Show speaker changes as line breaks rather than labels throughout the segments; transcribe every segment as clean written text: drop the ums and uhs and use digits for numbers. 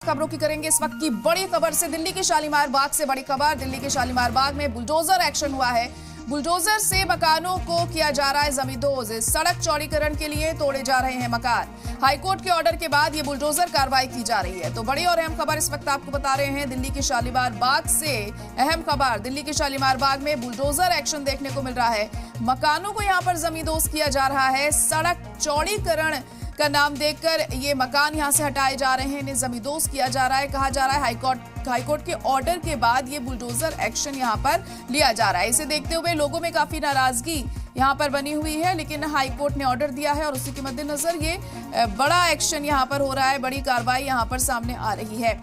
खबरों की करेंगे इस वक्त की बड़ी खबर से। दिल्ली के शालीमार बाग से बड़ी खबर। दिल्ली के शालीमार बाग में बुलडोजर एक्शन हुआ है। बुलडोजर से मकानों को किया जा रहा है जमींदोज। सड़क चौड़ीकरण के लिए तोड़े जा रहे हैं मकान। हाईकोर्ट के ऑर्डर के बाद ये बुलडोजर कार्रवाई की जा रही है। तो बड़ी और अहम खबर इस वक्त आपको बता रहे हैं दिल्ली के शालीमार बाग से। अहम खबर, दिल्ली के शालीमार बाग में बुलडोजर एक्शन देखने को मिल रहा है। मकानों को यहाँ पर जमींदोज किया जा रहा है। सड़क चौड़ीकरण का नाम देकर ये मकान यहां से हटाए जा रहे हैं, इन्हें जमींदोज किया जा रहा है। कहा जा रहा है हाईकोर्ट के ऑर्डर के बाद ये बुलडोजर एक्शन यहां पर लिया जा रहा है। इसे देखते हुए लोगों में काफी नाराजगी यहां पर बनी हुई है, लेकिन हाईकोर्ट ने ऑर्डर दिया है और उसी के मद्देनजर ये बड़ा एक्शन यहां पर हो रहा है। बड़ी कार्रवाई यहां पर सामने आ रही है।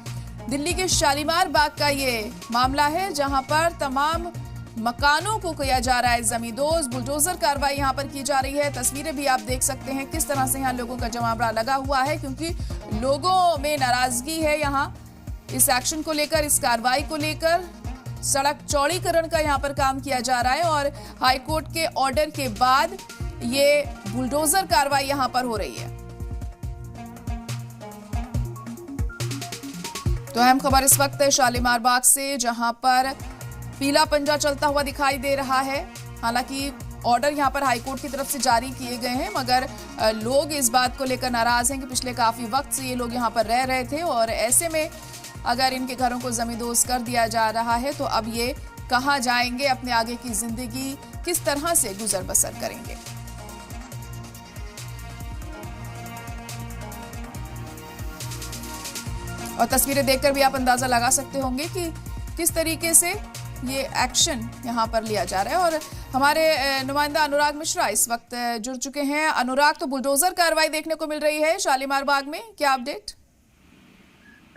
दिल्ली के शालीमार बाग का ये मामला है जहां पर तमाम मकानों को किया जा रहा है जमींदोज। बुलडोजर कार्रवाई यहां पर की जा रही है। तस्वीरें भी आप देख सकते हैं किस तरह से यहां लोगों का जमावड़ा लगा हुआ है, क्योंकि लोगों में नाराजगी है यहां इस एक्शन को लेकर, इस कार्रवाई को लेकर। सड़क चौड़ीकरण का यहां पर काम किया जा रहा है और हाईकोर्ट के ऑर्डर के बाद ये बुलडोजर कार्रवाई यहां पर हो रही है। तो अहम खबर इस वक्त है शालीमार बाग से, जहां पर पीला पंजा चलता हुआ दिखाई दे रहा है। हालांकि ऑर्डर यहां पर हाईकोर्ट की तरफ से जारी किए गए हैं, मगर लोग इस बात को लेकर नाराज हैं कि पिछले काफी वक्त से ये लोग यहां पर रह रहे थे और ऐसे में अगर इनके घरों को जमींदोज कर दिया जा रहा है तो अब ये कहां जाएंगे, अपने आगे की जिंदगी किस तरह से गुजर बसर करेंगे। और तस्वीरें देखकर भी आप अंदाजा लगा सकते होंगे कि किस तरीके से ये एक्शन यहां पर लिया जा रहा है। और हमारे नुमाइंदा अनुराग मिश्रा इस वक्त जुड़ चुके हैं। अनुराग, तो बुलडोजर कार्रवाई देखने को मिल रही है शालीमार बाग में, क्या अपडेट?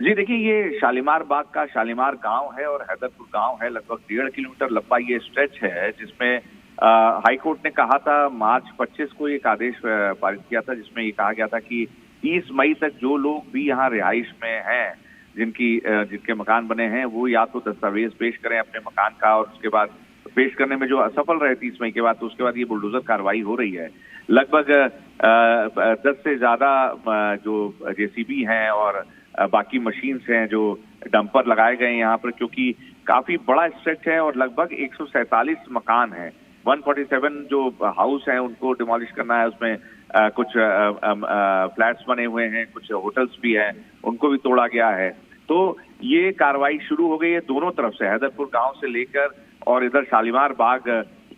जी देखिए, ये शालीमार बाग का शालीमार गांव है और हैदरपुर गांव है। लगभग 1.5 किलोमीटर लंबा ये स्ट्रेच है, जिसमें हाईकोर्ट ने कहा था मार्च 25 को एक आदेश पारित किया था, जिसमें ये कहा गया था कि 30 मई तक जो लोग भी यहाँ रिहाइश में हैं, जिनके मकान बने हैं, वो या तो दस्तावेज पेश करें अपने मकान का, और उसके बाद पेश करने में जो असफल रहे 30 मई के बाद, तो उसके बाद ये बुलडोजर कार्रवाई हो रही है। लगभग 10 से ज्यादा जो जेसीबी हैं और बाकी मशीन्स हैं, जो डंपर लगाए गए हैं यहाँ पर, क्योंकि काफी बड़ा स्ट्रेच है और लगभग 147 मकान हैं। 147 जो हाउस हैं उनको डिमोलिश करना है। उसमें कुछ फ्लैट्स बने हुए हैं, कुछ होटल्स भी हैं, उनको भी तोड़ा गया है। तो ये कार्रवाई शुरू हो गई है दोनों तरफ से, हैदरपुर गांव से लेकर और इधर शालीमार बाग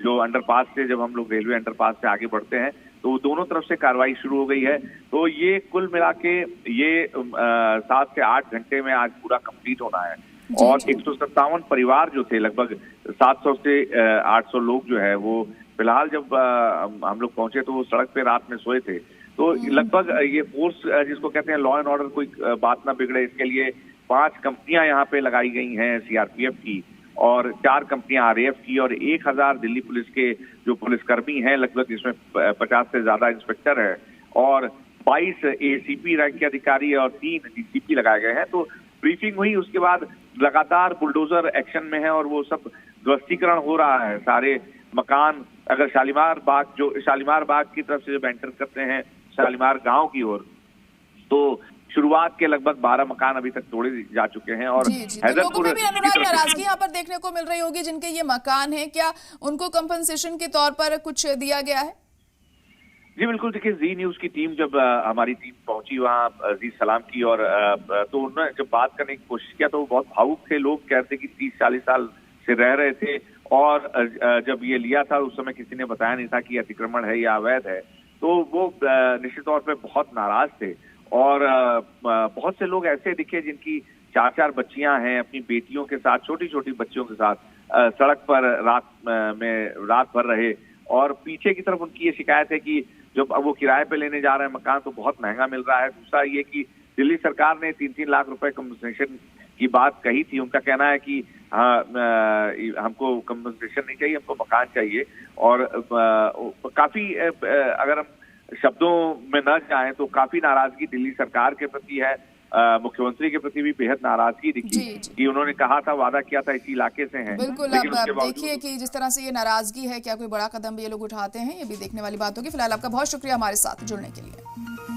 जो अंडरपास से, जब हम लोग रेलवे अंडरपास से आगे बढ़ते हैं तो दोनों तरफ से कार्रवाई शुरू हो गई है। तो ये कुल मिला के ये 7 से 8 घंटे में आज पूरा कंप्लीट होना है। और 157 परिवार जो थे, लगभग 700 से 800 लोग जो है, वो फिलहाल जब हम लोग पहुंचे तो वो सड़क पे रात में सोए थे। तो लगभग ये फोर्स जिसको कहते हैं लॉ एंड ऑर्डर, कोई बात ना बिगड़े, इसके लिए 5 कंपनियां यहाँ पे लगाई गई हैं सीआरपीएफ की, और 4 कंपनियां आरएएफ की, और 1000 दिल्ली पुलिस के जो पुलिसकर्मी हैं, लगभग जिसमें 50 से ज्यादा इंस्पेक्टर है, और 22 एसीपी रैंक के अधिकारी और 3 डीसीपी लगाए गए हैं। तो ब्रीफिंग हुई, उसके बाद लगातार बुलडोजर एक्शन में है और वो सब ध्वस्तीकरण हो रहा है। सारे मकान, अगर शालीमार बाग की तरफ से जब एंटर करते हैं शालीमार गांव की ओर, तो शुरुआत के लगभग 12 मकान अभी तक तोड़े जा चुके हैं। और
हैदरपुर में भी अनुराग नाराजगी यहाँ पर देखने को मिल रही होगी। जिनके ये मकान है, क्या उनको कंपनसेशन के तौर पर कुछ दिया गया है?
जी बिल्कुल। देखिए, जी न्यूज की टीम, जब हमारी टीम पहुंची वहाँ, जी सलाम की, और तो उन्होंने जब बात करने की कोशिश किया तो वो बहुत भावुक थे। लोग कहते कि 30-40 साल से रह रहे थे और जब ये लिया था उस समय किसी ने बताया नहीं था कि अतिक्रमण है या अवैध है। तो वो निश्चित तौर पे बहुत नाराज थे। और बहुत से लोग ऐसे दिखे जिनकी 4-4 बच्चियां हैं, अपनी बेटियों के साथ, छोटी छोटी बच्चियों के साथ सड़क पर रात भर रहे। और पीछे की तरफ उनकी ये शिकायत है कि जब अब वो किराए पे लेने जा रहे हैं मकान, तो बहुत महंगा मिल रहा है। दूसरा ये कि दिल्ली सरकार ने 3-3 लाख रुपए कंपनसेशन की बात कही थी। उनका कहना है कि हाँ, हमको कंपनसेशन नहीं चाहिए, हमको मकान चाहिए। और काफी अगर हम शब्दों में न जाएं तो काफी नाराजगी दिल्ली सरकार के प्रति है। मुख्यमंत्री के प्रति भी बेहद नाराजगी दिखी कि उन्होंने कहा था, वादा किया था इसी इलाके से हैं।
बिल्कुल, अब देखिए कि जिस तरह से ये नाराजगी है, क्या कोई बड़ा कदम भी ये लोग उठाते हैं, ये भी देखने वाली बात होगी। फिलहाल आपका बहुत शुक्रिया हमारे साथ जुड़ने के लिए।